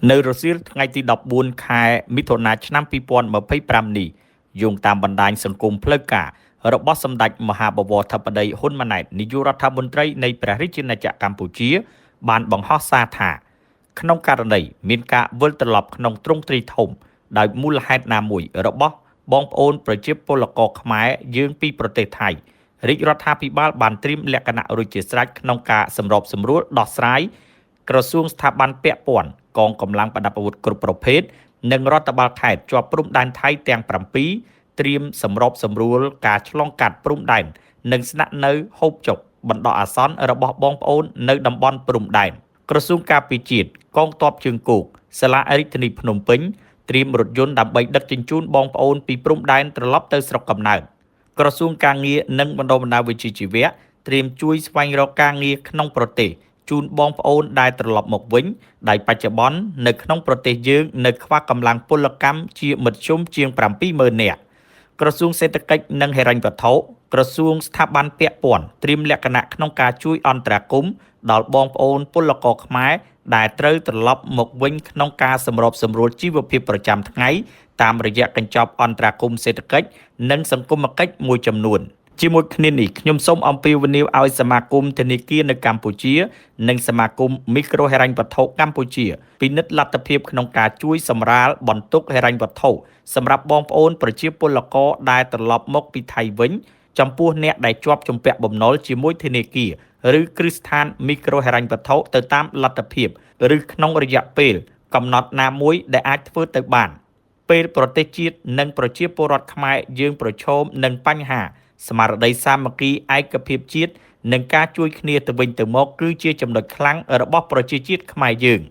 នៅរសៀលថ្ងៃទី14ខែមិថុនាឆ្នាំ2025នេះយោងតាមបណ្ដាញសង្គមផ្លូវការរបស់សម្ដេចមហាបវរធិបតីហ៊ុនម៉ាណែតនាយករដ្ឋមន្ត្រីនៃព្រះរាជាណាចក្រកម្ពុជាបានបង្ហោះសារថាក្នុងករណីមានការវិលត្រឡប់ក្នុងទ្រង់ទ្រាយធំដោយមូលហេតុណាមួយរបស់បងប្អូនប្រជាពលករខ្មែរយើងពីប្រទេសថៃរាជរដ្ឋាភិបាលបានត្រៀមលក្ខណៈរួចជាស្រេចក្នុងការសម្របសម្រួលដោះស្រាយក្រសួងស្ថាប័នពាក់ព័ន្ធកងកម្លាំងប្រដាប់អាវុធគ្រប់ប្រភេទនិងរដ្ឋបាលខេត្តជាប់ព្រំដែនថៃទាំង7ត្រៀមសម្របសម្រួលការឆ្លងកាត់ព្រំដែននិងស្នាក់នៅហូបចុកបណ្ដោះអាសន្នរបស់បងប្អូននៅតំបន់ព្រំដែនក្រសួងការពារជាតិកងទ័ពជើងគោកសាលារាជធានីភ្នំពេញត្រៀមរថយន្តដើម្បីដឹកជញ្ជូនបងប្អូនពីព្រំដែនត្រឡប់ទៅស្រុកកំណើតក្រសួងការងារនិងបណ្ដុះបណ្ដាលវិជ្ជាជីវៈត្រៀមជួយស្វែងរកការងារក្នុងប្រទេសជូនបងប្អូនដែលត្រឡប់មកវិញដោយបច្ចុប្បន្ននៅក្នុងប្រទេសយើងនៅខ្វះកម្លាំងពលកម្មជាមធ្យមជាង70000នាក់ក្រសួងសេដ្ឋកិច្ចនិងហិរញ្ញវត្ថុក្រសួងស្ថាប័នពាក់ព័ន្ធត្រៀមលក្ខណៈក្នុងការជួយអន្តរាគមន៍ដល់បងប្អូនពលករខ្មែរដែលត្រូវត្រឡប់មកវិញក្នុងការសម្របសម្រួលជីវភាពប្រចាំថ្ងៃតាមរយៈកញ្ចប់អន្តរាគមន៍សេដ្ឋកិច្ចនិងសង្គមគិច្ចមួយចំនួនជាមួយគ្នានេះខ្ញុំសូមអំពាវនាវឲ្យសមាគមធនាគារនៅកម្ពុជានិងសមាគមមីក្រូហិរញ្ញវត្ថុកម្ពុជាពិនិត្យលទ្ធភាពក្នុងការជួយសម្រាលបន្ទុកហិរញ្ញវត្ថុសម្រាប់បងប្អូនប្រជាពលករដែលត្រឡប់មកពីថៃវិញចំពោះអ្នកដែលជាប់ជំពាក់បំណុលជាមួយធនាគារឬគ្រឹះស្ថានមីក្រូហិរញ្ញវត្ថុទៅតាមលទ្ធភាពឬក្នុងរយៈពេលកំណត់ណាមួយដែលអាចធ្វើទៅបានពេលប្រទេសជាតិនិងប្រជាពលរដ្ឋខ្មែរយើងប្រឈមនឹងបញ្ហាស្មារតីសាមគ្គីឯកភាពជាតិនិងការជួយគ្នាទៅវិញទៅមកគឺជាចំណុចខ្លាំងរបស់ប្រជាជាតិខ្មែរយើង